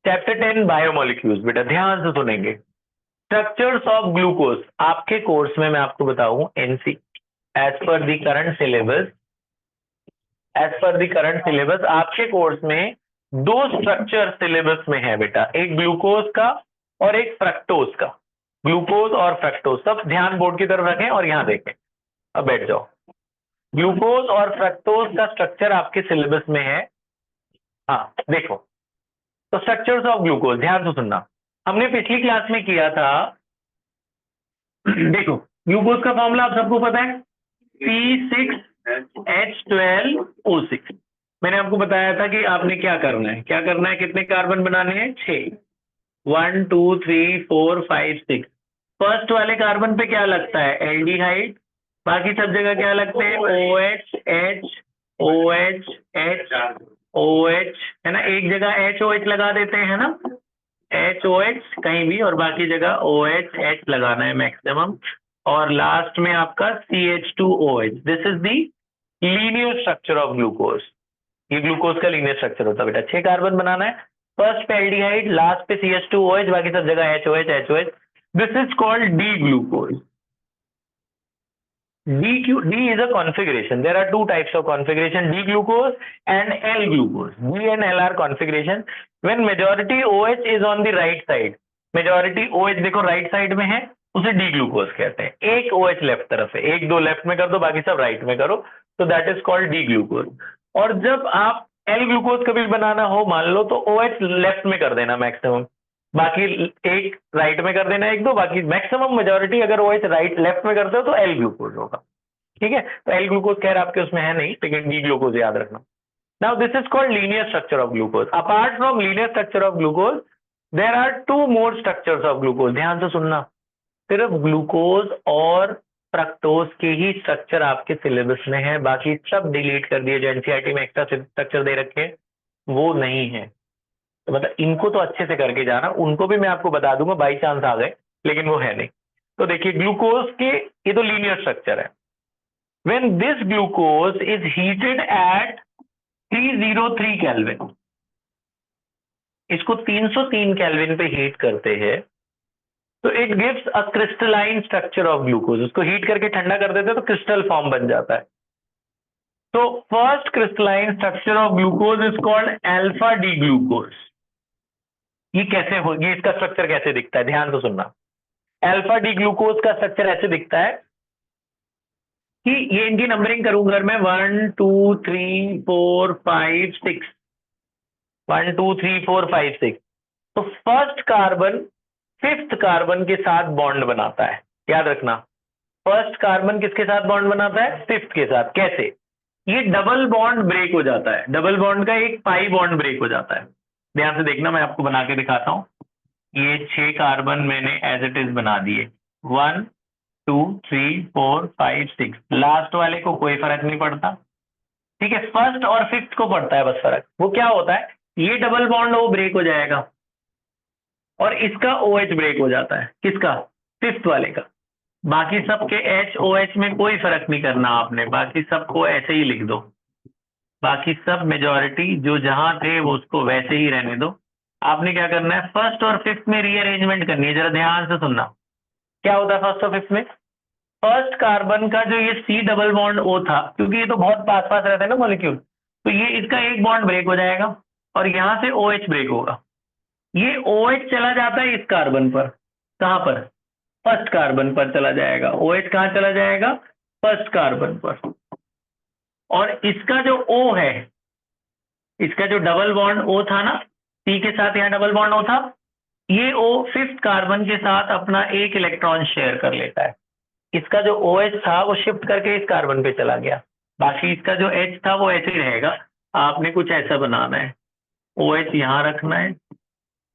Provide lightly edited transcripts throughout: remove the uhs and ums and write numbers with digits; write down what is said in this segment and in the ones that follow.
Chapter 10 biomolecules, बेटा ध्यान से सुनेंगे। स्ट्रक्चर्स ऑफ ग्लूकोज आपके कोर्स में मैं आपको बताऊं, एनसी as per the current syllabus, आपके कोर्स में दो स्ट्रक्चर सिलेबस में है बेटा, एक ग्लूकोज का और एक फ्रक्टोज का। ग्लूकोज और फ्रक्टोज, सब ध्यान बोर्ड की तरफ रखें और यहां देखें। अब बैठ जाओ। ग्लूकोज और फ्रक्टोज का स्ट्रक्चर आपके सिलेबस में है। हाँ देखो, तो स्ट्रक्चर्स ऑफ ग्लूकोज ध्यान से सुनना, हमने पिछली क्लास में किया था। देखो, ग्लूकोज का फॉर्मूला आप सबको पता है, C6H12O6। मैंने आपको बताया था कि आपने क्या करना है, कितने कार्बन बनाने हैं, 6, 1 2 3 4 5 6। फर्स्ट वाले कार्बन पे क्या लगता है, एल्डिहाइड। बाकी सब जगह क्या लगते हैं, OH H OH H OH, है ना। एक जगह HOH लगा देते हैं ना, HOH कहीं भी, और बाकी जगह OH H लगाना है मैक्सिमम, और लास्ट में आपका CH2OH। This is the linear structure of glucose. ये ग्लूकोज का लीनियर स्ट्रक्चर होता है बेटा, 6 कार्बन बनाना है, फर्स्ट पे एल्डिहाइड, लास्ट पे CH2OH, बाकी सब जगह HOH। This is called D glucose. D is a configuration. There are two types of configuration, D glucose and L glucose. D and L are configuration. When majority OH is on the right side, majority OH देखो right side में है, उसे D glucose कहते हैं। एक OH left तरफ है, एक दो लेफ्ट में कर दो, बाकी सब राइट में करो, तो that is called D glucose. और जब आप L ग्लूकोज कभी बनाना हो, मान लो, तो OH लेफ्ट में कर देना मैक्सिमम, बाकी एक राइट में कर देना, एक दो, बाकी मैक्सिमम मेजोरिटी अगर OH राइट लेफ्ट में करते हो तो L ग्लूकोज होगा। ठीक है, तो L ग्लूकोज खैर आपके उसमें है नहीं, लेकिन D ग्लूकोज याद रखना। Now this is called linear structure of glucose. Apart from linear structure of glucose, there are two more structures of glucose. ध्यान से सुनना, सिर्फ ग्लूकोज और फ्रक्टोज के ही स्ट्रक्चर आपके सिलेबस में है, बाकी सब डिलीट कर दिए। जो एनसीईआरटी में एक्स्ट्रा स्ट्रक्चर दे रखे हैं वो नहीं है, तो मतलब इनको तो अच्छे से करके जाना, उनको भी मैं आपको बता दूंगा बाई चांस आ गए, लेकिन वो है नहीं। तो देखिए, ग्लूकोज के ये तो लीनियर स्ट्रक्चर है। When this glucose is heated at 303 kelvin, इसको 303 केल्विन पे हीट करते हैं, तो it gives a crystalline structure of glucose. उसको हीट करके ठंडा कर देते हैं तो क्रिस्टल फॉर्म बन जाता है। तो first crystalline structure of glucose is called alpha D glucose. ये कैसे हो, ये इसका स्ट्रक्चर कैसे दिखता है, ध्यान से सुनना। अल्फा डी ग्लूकोज का स्ट्रक्चर ऐसे दिखता है कि ये इनकी नंबरिंग करूंगा अगर मैं, 1 2 3 4 5 6, 1 2 3 4 5 6, तो फर्स्ट कार्बन फिफ्थ कार्बन के साथ बॉन्ड बनाता है। याद रखना, फर्स्ट कार्बन किसके साथ बॉन्ड बनाता है, फिफ्थ के साथ। कैसे, ये डबल बॉन्ड ब्रेक हो जाता है, डबल बॉन्ड का एक पाई बॉन्ड ब्रेक हो जाता है। ध्यान से देखना, मैं आपको बना के दिखाता हूं। ये 6 कार्बन मैंने एज इट इज बना दिए, 1 2 3 4 5 6, लास्ट वाले को कोई फर्क नहीं पड़ता। ठीक है, फर्स्ट और फिफ्थ को पड़ता है बस फर्क। वो क्या होता है, ये डबल बॉन्ड वो ब्रेक हो जाएगा और इसका OH ब्रेक हो जाता है, किसका, फिफ्थ वाले का। बाकी सबके HOH में कोई फर्क नहीं करना आपने, बाकी सबको ऐसे ही लिख दो। बाकी सब मेजॉरिटी जो जहां थे वो उसको वैसे ही रहने दो। आपने क्या करना है, फर्स्ट और फिफ्थ में रीअरेंजमेंट करनी है। जरा ध्यान से सुनना, क्या होता है फर्स्ट और फिफ्थ में। फर्स्ट कार्बन का जो ये C डबल बॉन्ड O था, क्योंकि ये तो बहुत पास पास रहते हैं ना मॉलिक्यूल, तो ये इसका एक बॉन्ड ब्रेक हो जाएगा और यहां से OH ब्रेक होगा। ये OH चला जाता है इस कार्बन पर, कहां पर, फर्स्ट कार्बन पर चला जाएगा। OH कहां चला जाएगा, फर्स्ट कार्बन पर। और इसका जो O है, इसका जो डबल बॉन्ड O था ना, C के साथ यहाँ डबल बॉन्ड O था, ये O फिफ्थ कार्बन के साथ अपना एक इलेक्ट्रॉन शेयर कर लेता है। इसका जो OH था वो शिफ्ट करके इस कार्बन पे चला गया, बाकी इसका जो H था वो ऐसे ही रहेगा। आपने कुछ ऐसा बनाना है, OH यहाँ रखना है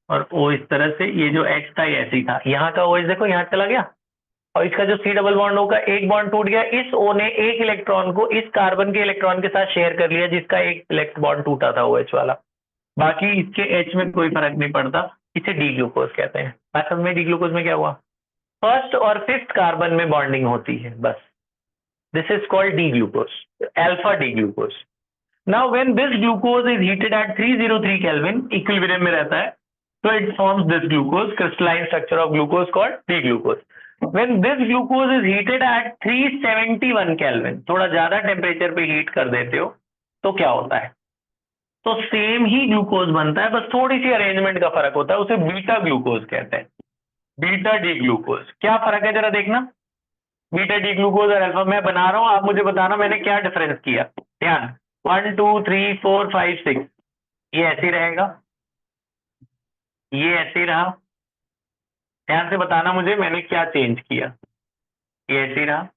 और O इस तरह से, ये जो H था ये ऐसे ही था, यहाँ का OH देखो यहाँ चला गया और इसका जो C डबल बॉन्ड O का एक बॉन्ड टूट गया। इस O ने एक इलेक्ट्रॉन को इस कार्बन के इलेक्ट्रॉन के साथ शेयर कर लिया जिसका एक इलेक्ट बॉन्ड टूटा था OH वाला, बाकी इसके H में कोई फर्क नहीं पड़ता। इसे डी ग्लूकोज कहते हैं। बात समझ में, डी ग्लूकोज में क्या हुआ, फर्स्ट और फिफ्थ कार्बन में बॉन्डिंग होती है बस। This is called D glucose, alpha D glucose. Now when this glucose is heated at 303 kelvin, equilibrium में रहता है, So it forms this glucose, crystalline structure of glucose called D-glucose. When this glucose is heated at 371 Kelvin, थोड़ा ज्यादा temperature पे heat कर देते हो तो क्या होता है? तो सेम ही ग्लूकोज बनता है, बस थोड़ी सी अरेंजमेंट का फर्क होता है, उसे बीटा ग्लूकोज कहते हैं, बीटा डी ग्लूकोज। क्या फर्क है जरा देखना, बीटा डी ग्लूकोज और अल्फा। मैं बना रहा हूं, आप मुझे बताना मैंने क्या डिफरेंस किया। ध्यान, 1 2 3 4 5 6, ये ऐसे ही रहेगा, ये ऐसे ही रहा। ध्यान से बताना मुझे मैंने क्या चेंज किया। ये ऐसे ही रहा,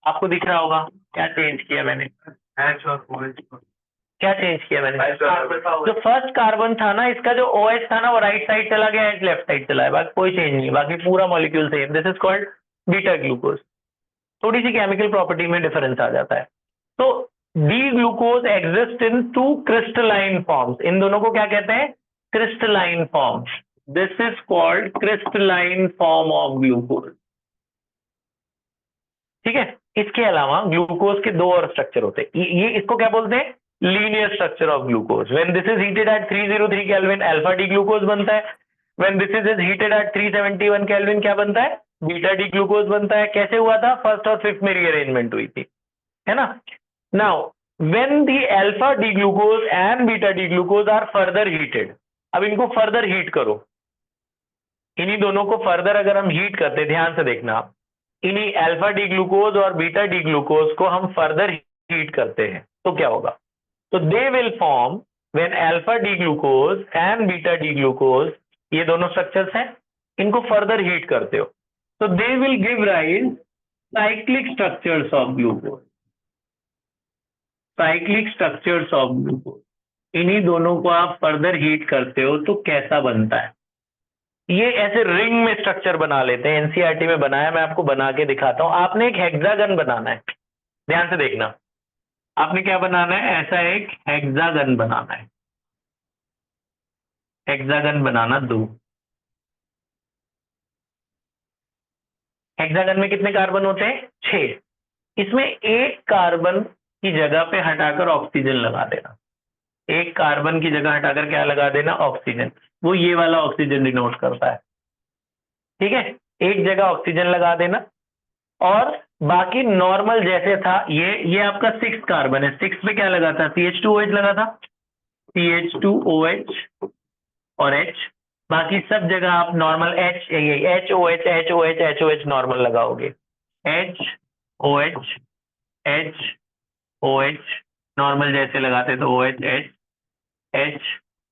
आपको दिख रहा होगा क्या चेंज किया मैंने। क्या चेंज किया मैंने? जो फर्स्ट कार्बन था ना, इसका जो OH था ना, वो राइट साइड चला गया, H लेफ्ट साइड चला है, बाकी कोई चेंज नहीं, बाकी पूरा molecule same. This is called beta glucose. थोड़ी सी केमिकल प्रॉपर्टी में डिफरेंस आ जाता है। तो D glucose exist in 2 crystalline forms. इन दोनों को क्या कहते हैं? Crystalline forms. This is called crystalline form of glucose. ठीक है। इसके अलावा ग्लूकोज के दो और स्ट्रक्चर होते हैं, ये इसको क्या बोलते हैं? Linear structure of glucose. When this is heated at 303 kelvin, alpha D glucose बनता है। When this is heated at 371 kelvin, क्या बनता है? बीटा डी ग्लूकोज बनता है। कैसे हुआ था? फर्स्ट और फिफ्थ में रीअरेंजमेंट हुई थी, है ना। Now when the alpha D glucose and beta D glucose are further heated, अब इनको फर्दर हीट करो, इन्हीं दोनों को फर्दर अगर हम हीट करते, ध्यान से देखना, इन्हीं अल्फा डी ग्लूकोज और बीटा डी ग्लूकोज को हम फर्दर हीट करते हैं तो क्या होगा? तो they will form, when alpha D glucose and beta D glucose, ये दोनों स्ट्रक्चर्स हैं, इनको फर्दर हीट करते हो तो they will give rise cyclic structures of glucose. Cyclic structures of glucose, इन्हीं दोनों को आप फर्दर हीट करते हो तो कैसा बनता है? ये ऐसे रिंग में स्ट्रक्चर बना लेते हैं, एनसीईआरटी में बनाया, मैं आपको बना के दिखाता हूं। आपने एक हेक्सागन बनाना है, ध्यान से देखना, आपने क्या बनाना है? ऐसा एक हेक्सागन बनाना है। हेक्सागन बनाना दो। हेक्सागन में कितने कार्बन होते हैं? 6। इसमें एक कार्बन की जगह पे हटाकर ऑक्सीजन लगा देना। एक कार्बन की जगह हटाकर क्या लगा देना? ऑक्सीजन। वो ये वाला ऑक्सीजन डिनोट करता है, ठीक है। एक जगह ऑक्सीजन लगा देना और बाकी नॉर्मल जैसे था। ये आपका 6 कार्बन है, 6 पे क्या लगा था? CH2OH लगा था, CH2OH और H। बाकी सब जगह आप नॉर्मल HOH नॉर्मल लगाओगे। HOH HOH नॉर्मल जैसे लगाते तो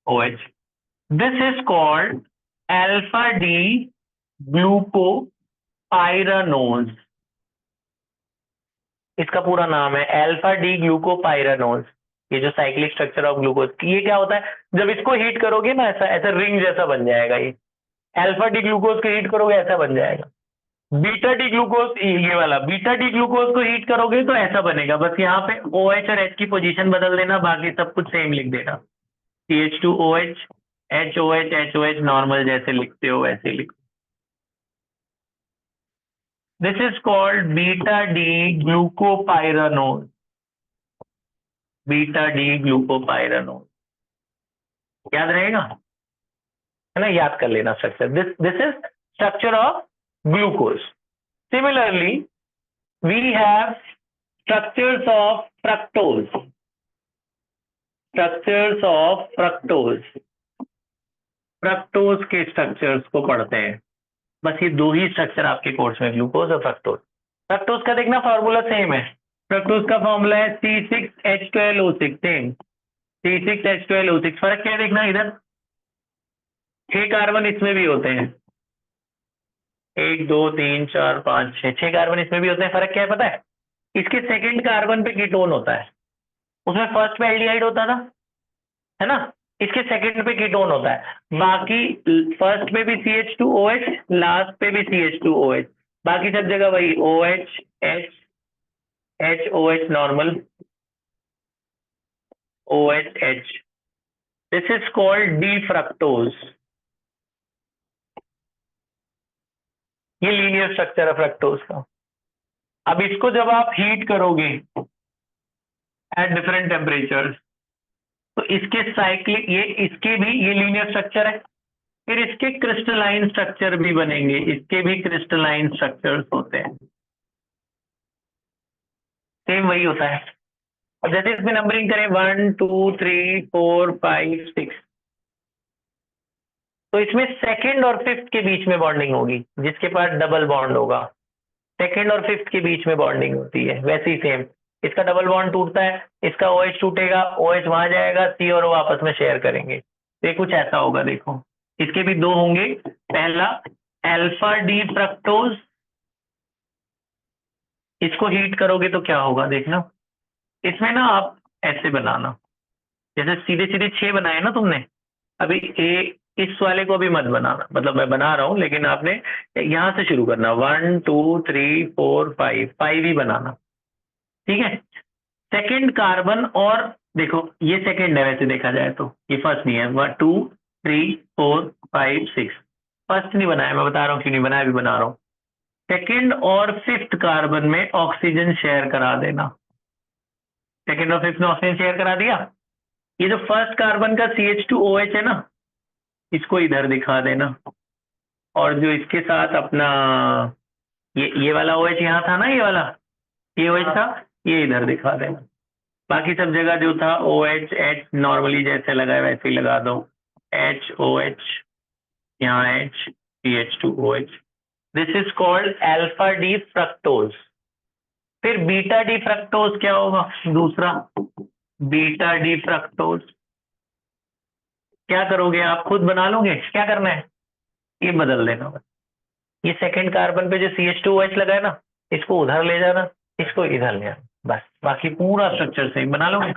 HOH। This is called alpha D glucopyranose. इसका पूरा नाम है अल्फा डी ग्लूकोपाइरानोज। ये जो साइक्लिक स्ट्रक्चर ऑफ ग्लूकोज, ये क्या होता है? जब इसको हीट करोगे ना, ऐसा ऐसा रिंग जैसा बन जाएगा। ये अल्फा डी ग्लूकोज को हीट करोगे ऐसा बन जाएगा। बीटा डी ग्लूकोज, ये वाला बीटा डी ग्लूकोज को हीट करोगे तो ऐसा बनेगा। बस यहाँ पे OH और H की पोजीशन बदल देना, बाकी सब कुछ सेम लिख देना। CH2OH HOH नॉर्मल जैसे लिखते हो वैसे लिख। This is called beta D glucopyranose. Beta D glucopyranose याद रहेगा, है ना। याद कर लेना structure. This is structure of glucose. Similarly we have structures of fructose. Structures of fructose, fructose के स्ट्रक्चर्स को पढ़ते हैं। बस ये दो ही स्ट्रक्चर आपके कोर्स में, ग्लूकोज और फ्रक्टोज। फ्रक्टोज का देखना फॉर्मूला सेम है। फ्रक्टोज का फॉर्मूला है C6H12O6, सेम C6H12O6। फर्क क्या है देखना, इधर 6 कार्बन इसमें भी होते हैं, 1 2 3 4 5 6 कार्बन इसमें भी होते हैं। फर्क क्या है पता है? इसके सेकंड कार्बन पे कीटोन होता है, उसमें फर्स्ट पे एल्डिहाइड होता था, है ना। इसके सेकंड पे कीटोन होता है। बाकी फर्स्ट पे भी CH2OH, लास्ट पे भी CH2OH, बाकी सब जगह वही OH HOH normal OH। This is called D fructose. ये लीनियर स्ट्रक्चर है फ्रक्टोज का। अब इसको जब आप हीट करोगे, एट डिफरेंट टेम्परेचर्स। तो इसके साइक्लिक, इसके भी ये लीनियर स्ट्रक्चर है। फिर इसके क्रिस्टलाइन स्ट्रक्चर भी बनेंगे, इसके भी क्रिस्टलाइन स्ट्रक्चर्स होते हैं, सेम वही होता है। और जैसे इसमें नंबरिंग करें 1 2 3 4 5 6, तो इसमें सेकंड और फिफ्थ के बीच में बॉन्डिंग होगी, जिसके पास डबल बॉन्ड होगा सेकंड और फिफ्थ के बीच में बॉन्डिंग होती है। वैसे ही सेम, इसका डबल बॉन्ड टूटता है, इसका OH टूटेगा, OH वहां जाएगा, C और O आपस में शेयर करेंगे। तो ये कुछ ऐसा होगा, देखो इसके भी दो होंगे। पहला अल्फा डी फ्रक्टोज, इसको हीट करोगे तो क्या होगा देखना। इसमें ना आप ऐसे बनाना, जैसे सीधे सीधे 6 बनाए ना तुमने, अभी इस वाले को भी मत बनाना, मतलब मैं बना रहा हूं लेकिन आपने यहां से शुरू करना, 1 2 3 4 5, 5 ही बनाना, ठीक है। सेकंड कार्बन, और देखो ये सेकंड है वैसे देखा जाए तो, ये फर्स्ट नहीं है। 1 2 3 4 5 6 फर्स्ट नहीं बनाया, मैं बता रहा हूँ क्यों नहीं बनाया, अभी बना रहा हूँ। सेकंड और फिफ्थ कार्बन में ऑक्सीजन शेयर करा देना, सेकंड और फिफ्थ में ऑक्सीजन शेयर करा दिया। ये जो फर्स्ट कार्बन का CH2OH है ना, इसको इधर दिखा देना, और जो इसके साथ अपना ये वाला OH यहाँ था ना, ये OH था, ये इधर दिखा देना। बाकी सब जगह जो था OH H नॉर्मली जैसे लगा है वैसे ही लगा दो, HOH, यहाँ H, CH2OH। This is called alpha D fructose. फिर बीटा डी फ्रक्टोज क्या होगा दूसरा, बीटा डी फ्रक्टोज क्या करोगे आप, खुद बना लोगे, क्या करना है, ये बदल देना बस। ये सेकंड कार्बन पे जो CH2OH लगा है ना, इसको उधर ले जाना, इसको इधर ले आना, बस। बाकी पूरा स्ट्रक्चर सेम बना लोगे,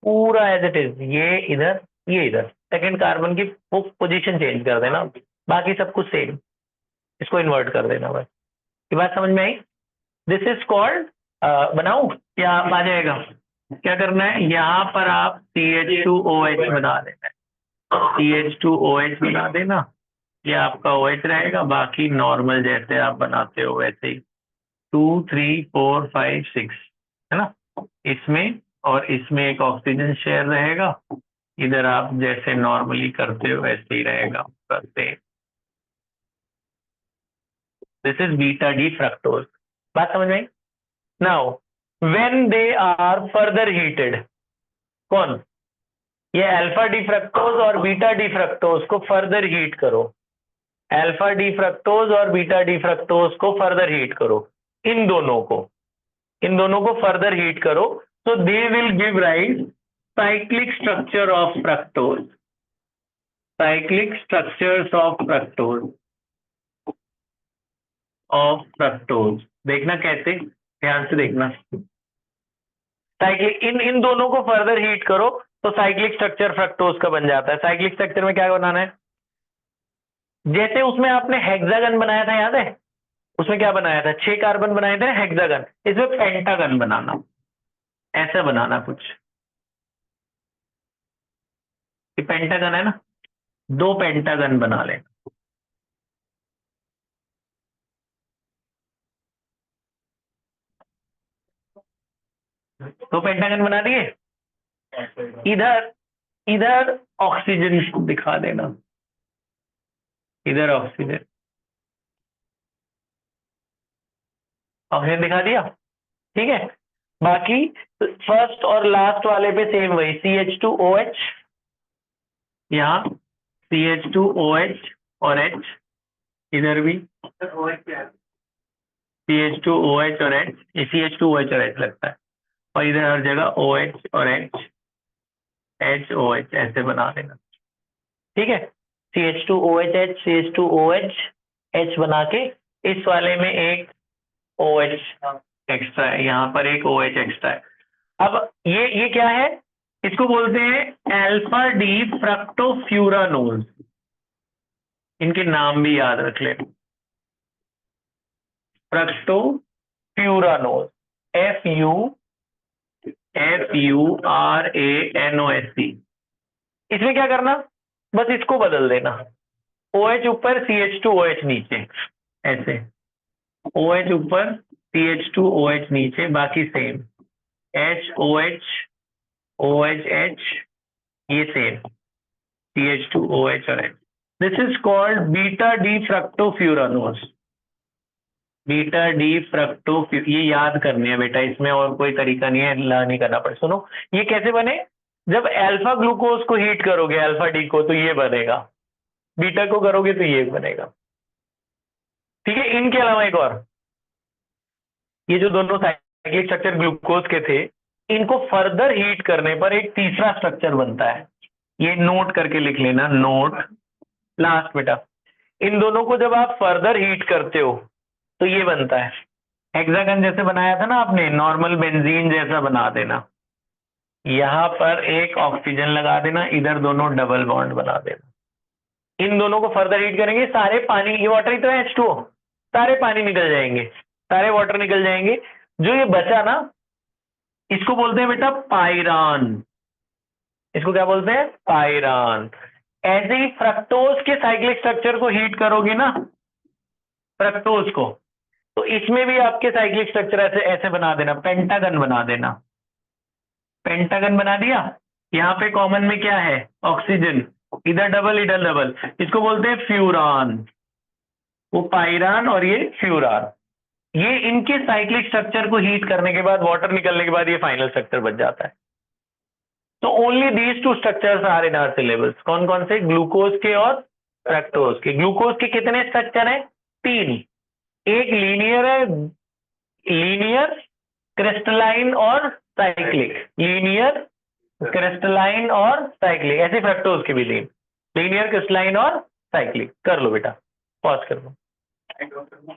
पूरा एज इट इज, ये इधर ये इधर, सेकंड कार्बन की पोजीशन चेंज कर देना, बाकी सब कुछ सेम, इसको इन्वर्ट कर देना बस। ये बात समझ में आई। दिस इज कॉल्ड, बनाऊं या आप आ जाएगा, क्या करना है, यहाँ पर आप CH2OH बना देना है, CH2OH बना देना, ये आपका OH रहेगा, बाकी नॉर्मल जैसे आप बनाते हो वैसे ही 2 3 4 5 6, है ना। इसमें और इसमें एक ऑक्सीजन शेयर रहेगा, इधर आप जैसे नॉर्मली करते हो वैसे ही रहेगा करते। This is beta D fructose, बात समझ में आई। Now when they are further heated, कौन, ये अल्फा डी फ्रक्टोज और बीटा डी फ्रक्टोज को फर्दर हीट करो, अल्फा डी फ्रक्टोज और बीटा डी फ्रक्टोज को फर्दर हीट करो, इन दोनों को फर्दर हीट करो, तो they will give rise cyclic structure of fructose, cyclic structures of fructose. देखना कैसे, ध्यान से देखना, साइक्लिक, इन दोनों को फर्दर हीट करो तो साइक्लिक स्ट्रक्चर फ्रक्टोज का बन जाता है। साइक्लिक स्ट्रक्चर में क्या बनाना है, जैसे उसमें आपने हेक्सागन बनाया था, याद है, उसमें क्या बनाया था, 6 कार्बन बनाए थे हेक्सागन, इसमें पेंटागन बनाना, ऐसा बनाना कुछ, ये पेंटागन है ना, 2 पेंटागन बना लेना। तो पेंटागन बना दिए, इधर इधर ऑक्सीजन दिखा देना, इधर ऑक्सीजन, ऑक्सीजन दिखा दिया, ठीक है। बाकी फर्स्ट और लास्ट वाले पे सेम वही, CH2OH, यहाँ CH2OH और H, इधर भी CH2OH और H, ये CH2OH और H लगता है, और इधर हर जगह OH और HOH ऐसे बना देना, ठीक है। CH2OH CH2OH H बना के, इस वाले में एक OH एक्स्ट्रा है, यहाँ पर एक OH एक्स्ट्रा है। अब ये क्या है, इसको बोलते हैं अल्फा डी फ्रक्टोफ्यूरानोज, इनके नाम भी याद रख ले, फ्रक्टोफ्यूरानोज, FURANOSC। इसमें क्या करना, बस इसको बदल देना, OH ऊपर CH2OH नीचे, ऐसे OH ऊपर CH2OH नीचे, बाकी सेम, OH ये सेम CH2OH और H. This is called beta D फ्रक्टोफ्यूरानोज. Beta D fructo, ये याद करनी है बेटा, इसमें और कोई तरीका नहीं है, ला नहीं करना पड़े. सुनो, ये कैसे बने? जब अल्फा ग्लूकोज को हीट करोगे, अल्फा डी को, तो ये बनेगा. बीटा को करोगे तो ये बनेगा. ठीक है. इनके अलावा एक और, ये जो दोनों साइक्लिक स्ट्रक्चर ग्लूकोज के थे, इनको फर्दर हीट करने पर एक तीसरा स्ट्रक्चर बनता है. ये नोट करके लिख लेना, नोट लास्ट बेटा. इन दोनों को जब आप फर्दर हीट करते हो तो ये बनता है हेक्सागन. जैसे बनाया था ना आपने, नॉर्मल बेंजीन जैसा बना देना. यहां पर एक ऑक्सीजन लगा देना, इधर दोनों डबल बॉन्ड बना देना. इन दोनों को फर्दर हीट करेंगे, सारे पानी, ये वाटर ही तो है H2O, सारे पानी निकल जाएंगे, सारे वाटर निकल जाएंगे. जो ये बचा ना, इसको बोलते हैं बेटा पायरान. इसको क्या बोलते हैं? पायरान. ऐसे ही फ्रक्टोज के साइक्लिक स्ट्रक्चर को हीट करोगे ना, फ्रक्टोज को, तो इसमें भी आपके साइक्लिक स्ट्रक्चर ऐसे ऐसे बना देना, पेंटागन बना देना. पेंटागन बना दिया. यहाँ पे कॉमन में क्या है? ऑक्सीजन. इधर डबल, इधर डबल. इसको बोलते हैं फ्यूरान. वो पायरान और ये फ्यूरान. ये इनके साइक्लिक स्ट्रक्चर को हीट करने के बाद, वाटर निकलने के बाद, ये फाइनल स्ट्रक्चर बच जाता है. तो only these two structures are in our syllabus. कौन कौन से? ग्लूकोज के और फ्रक्टोज के. ग्लूकोज के कितने स्ट्रक्चर हैं? 3. एक लीनियर है, लीनियर, क्रिस्टलाइन और साइक्लिक. लीनियर, क्रिस्टलाइन और साइक्लिक. ऐसे फ्रक्टोज के भी लीनियर, क्रिस्टलाइन और साइक्लिक. कर लो बेटा, पॉज कर लो.